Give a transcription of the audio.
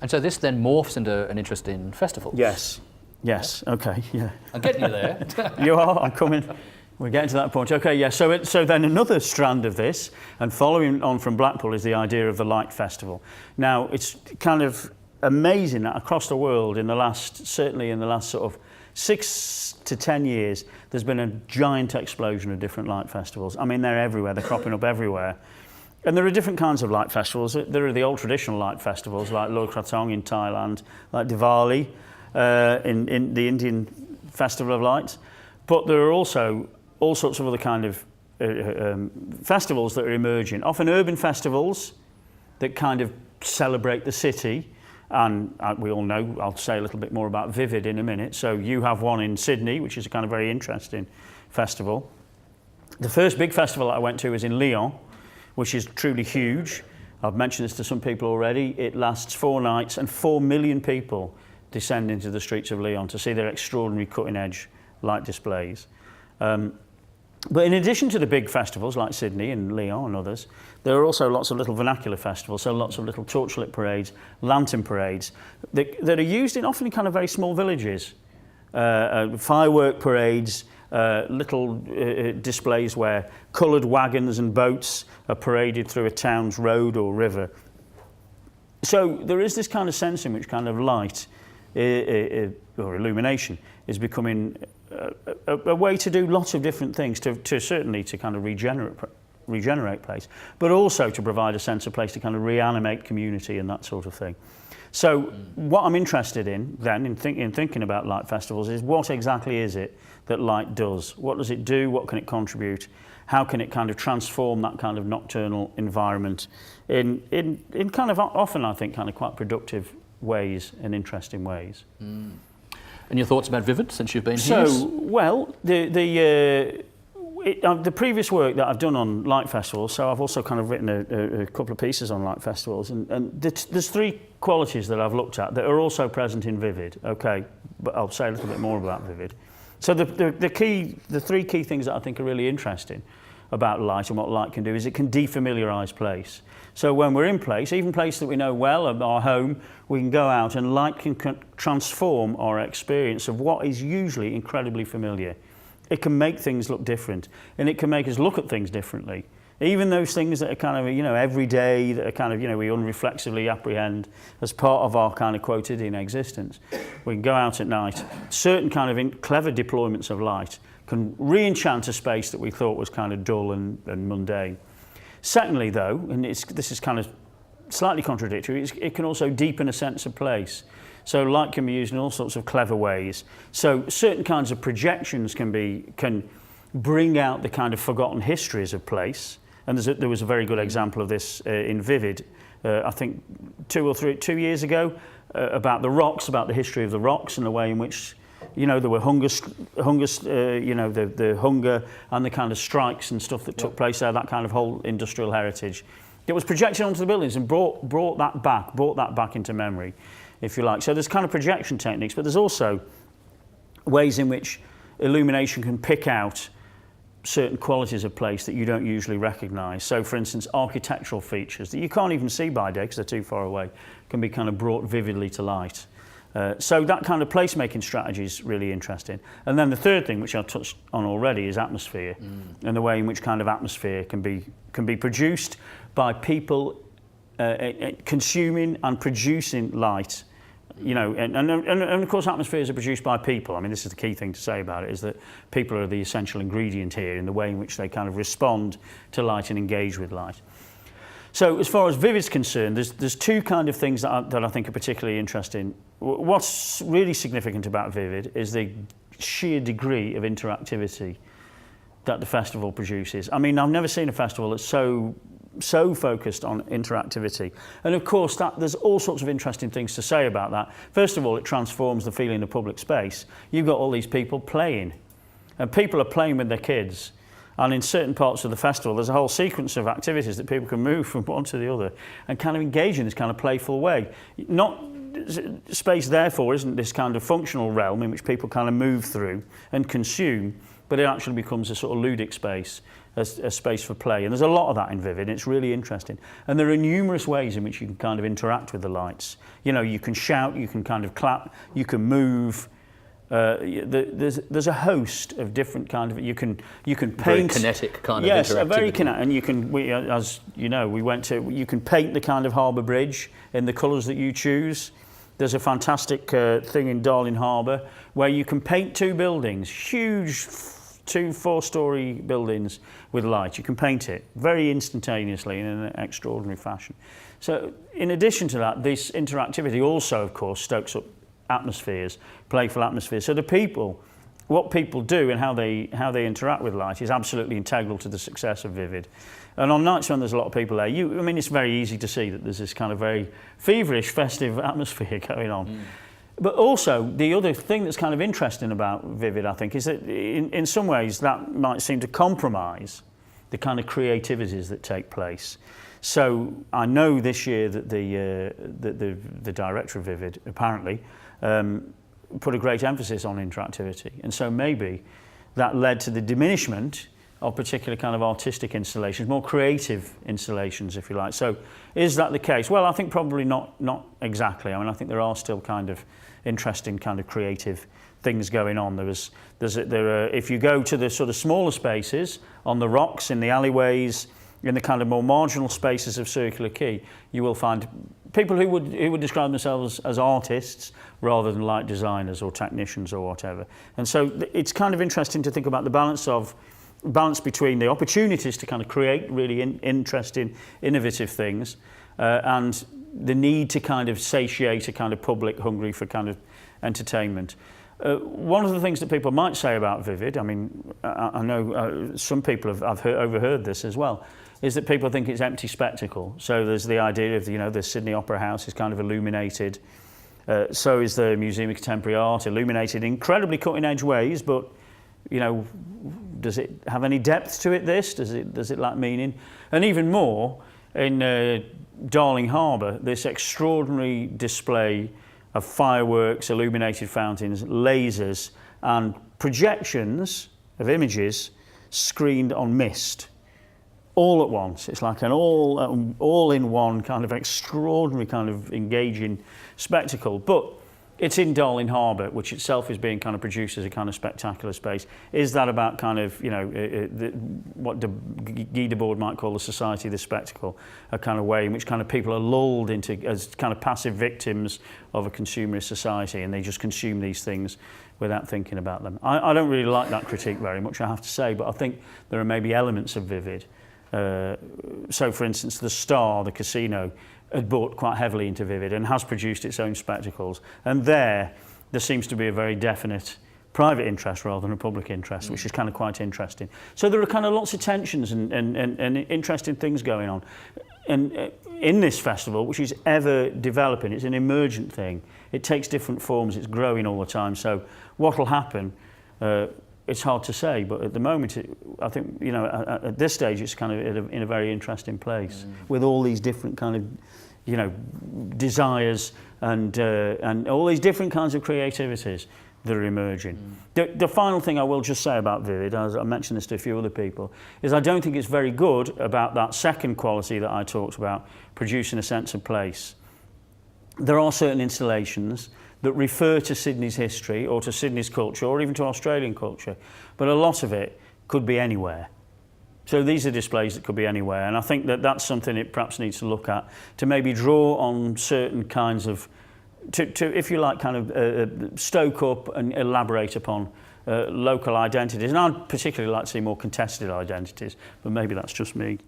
And so this then morphs into an interest in festivals. Yes. Okay. Yeah. I'm getting you there. You are. I'm coming. We're getting to that point. Okay. Yeah. So then another strand of this, and following on from Blackpool, is the idea of the Light Festival. Now it's kind of amazing that across the world, certainly in the last sort of 6 to 10 years, there's been a giant explosion of different light festivals. I mean, they're everywhere. They're cropping up everywhere. And there are different kinds of light festivals. There are the old traditional light festivals like Loi Krathong in Thailand, like Diwali in the Indian Festival of Lights. But there are also all sorts of other kind of festivals that are emerging. Often urban festivals that kind of celebrate the city. And we all know, I'll say a little bit more about Vivid in a minute. So you have one in Sydney, which is a kind of very interesting festival. The first big festival that I went to was in Lyon, which is truly huge. I've mentioned this to some people already. It lasts 4 nights and 4 million people descend into the streets of Lyon to see their extraordinary cutting-edge light displays. But in addition to the big festivals like Sydney and Lyon and others, there are also lots of little vernacular festivals, so lots of little torchlit parades, lantern parades, that are used often in kind of very small villages. Firework parades, little displays where coloured wagons and boats are paraded through a town's road or river. So there is this kind of sense in which kind of light or illumination is becoming a way to do lots of different things, to certainly to kind of regenerate place, but also to provide a sense of place to kind of reanimate community and that sort of thing. So what I'm interested in then, in thinking about light festivals, is what exactly is it that light does? What does it do? What can it contribute? How can it kind of transform that kind of nocturnal environment in kind of often, I think, kind of quite productive ways and interesting ways. And your thoughts about Vivid since you've been here? So, well, the previous work that I've done on light festivals, so I've also kind of written a couple of pieces on light festivals, and there's 3 qualities that I've looked at that are also present in Vivid. Okay, but I'll say a little bit more about Vivid. So the 3 key things that I think are really interesting about light and what light can do is it can defamiliarise place. So when we're in place, even place that we know well, our home, we can go out and light can transform our experience of what is usually incredibly familiar. It can make things look different, and it can make us look at things differently. Even those things that are kind of, everyday, that are kind of, we unreflexively apprehend as part of our kind of quotidian existence. We can go out at night. Certain kind of clever deployments of light can re-enchant a space that we thought was kind of dull and mundane. Secondly, though, and this is kind of slightly contradictory, it can also deepen a sense of place. So light can be used in all sorts of clever ways. So certain kinds of projections can bring out the kind of forgotten histories of place. And there was a very good example of this in Vivid, I think 2 years ago, about the rocks, about the history of the rocks and the way in which there were the hunger and the kind of strikes and stuff that took place there, that kind of whole industrial heritage. It was projected onto the buildings and brought that back into memory, if you like. So there's kind of projection techniques, but there's also ways in which illumination can pick out certain qualities of place that you don't usually recognise. So, for instance, architectural features that you can't even see by day because they're too far away can be kind of brought vividly to light. So that kind of placemaking strategy is really interesting. And then the third thing, which I've touched on already, is atmosphere, and the way in which kind of atmosphere can be produced by people consuming and producing light. And of course atmospheres are produced by people. I mean, this is the key thing to say about it, is that people are the essential ingredient here in the way in which they kind of respond to light and engage with light. So as far as Vivid's concerned, there's 2 kind of things that I think are particularly interesting. What's really significant about Vivid is the sheer degree of interactivity that the festival produces. I mean, I've never seen a festival that's so focused on interactivity. And of course, there's all sorts of interesting things to say about that. First of all, it transforms the feeling of public space. You've got all these people playing, and people are playing with their kids. And in certain parts of the festival, there's a whole sequence of activities that people can move from one to the other and kind of engage in this kind of playful way. Space, therefore, isn't this kind of functional realm in which people kind of move through and consume, but it actually becomes a sort of ludic space, a space for play. And there's a lot of that in Vivid. It's really interesting. And there are numerous ways in which you can kind of interact with the lights. You know, you can shout, you can kind of clap, you can move. There's a host of different kind of, you can paint. Very kinetic kind of interactivity. Yes, a very kinetic, and you can, as you know, you can paint the kind of harbour bridge in the colours that you choose. There's a fantastic thing in Darling Harbour where you can paint two buildings, huge 4-story buildings with light. You can paint it very instantaneously in an extraordinary fashion. So in addition to that, this interactivity also, of course, stokes up atmospheres, playful atmospheres. So what people do and how they interact with light is absolutely integral to the success of Vivid. And on nights when there's a lot of people there, it's very easy to see that there's this kind of very feverish, festive atmosphere going on. Mm. But also, the other thing that's kind of interesting about Vivid, I think, is that in some ways that might seem to compromise the kind of creativities that take place. So I know this year that the director of Vivid, apparently, put a great emphasis on interactivity. And so maybe that led to the diminishment of particular kind of artistic installations, more creative installations, if you like. So is that the case? Well, I think probably not exactly. I mean, I think there are still kind of interesting kind of creative things going on. If you go to the sort of smaller spaces on the rocks, in the alleyways, in the kind of more marginal spaces of Circular Quay, you will find people who would describe themselves as artists rather than light designers or technicians or whatever. And so it's kind of interesting to think about the balance between the opportunities to kind of create really interesting, innovative things and the need to kind of satiate a kind of public hungry for kind of entertainment. One of the things that people might say about Vivid, I mean, I know some people I've overheard this as well, is that people think it's empty spectacle. So there's the idea of, the Sydney Opera House is kind of illuminated. So is the Museum of Contemporary Art, illuminated in incredibly cutting-edge ways, but, does it have any depth to it, this? Does it lack meaning? And even more, in Darling Harbour, this extraordinary display of fireworks, illuminated fountains, lasers, and projections of images screened on mist, all at once. It's like an all-in-one kind of extraordinary kind of engaging spectacle. But it's in Darling Harbour, which itself is being kind of produced as a kind of spectacular space. Is that about kind of, what Guy Debord might call the society of the spectacle, a kind of way in which kind of people are lulled into as kind of passive victims of a consumerist society, and they just consume these things without thinking about them. I don't really like that critique very much, I have to say, but I think there are maybe elements of Vivid. So, for instance, the Star, the casino, had bought quite heavily into Vivid and has produced its own spectacles. And there seems to be a very definite private interest rather than a public interest, which is kind of quite interesting. So there are kind of lots of tensions and interesting things going on. And in this festival, which is ever developing, it's an emergent thing. It takes different forms, it's growing all the time. So what will happen, it's hard to say, but at the moment, I think, at this stage, it's kind of in a very interesting place with all these different kind of, desires and all these different kinds of creativities that are emerging. The final thing I will just say about Vivid, as I mentioned this to a few other people, is I don't think it's very good about that second quality that I talked about, producing a sense of place. There are certain installations that refer to Sydney's history or to Sydney's culture or even to Australian culture, but a lot of it could be anywhere. So these are displays that could be anywhere, and I think that that's something it perhaps needs to look at, to maybe draw on certain kinds of, to if you like, kind of stoke up and elaborate upon local identities. And I'd particularly like to see more contested identities, but maybe that's just me.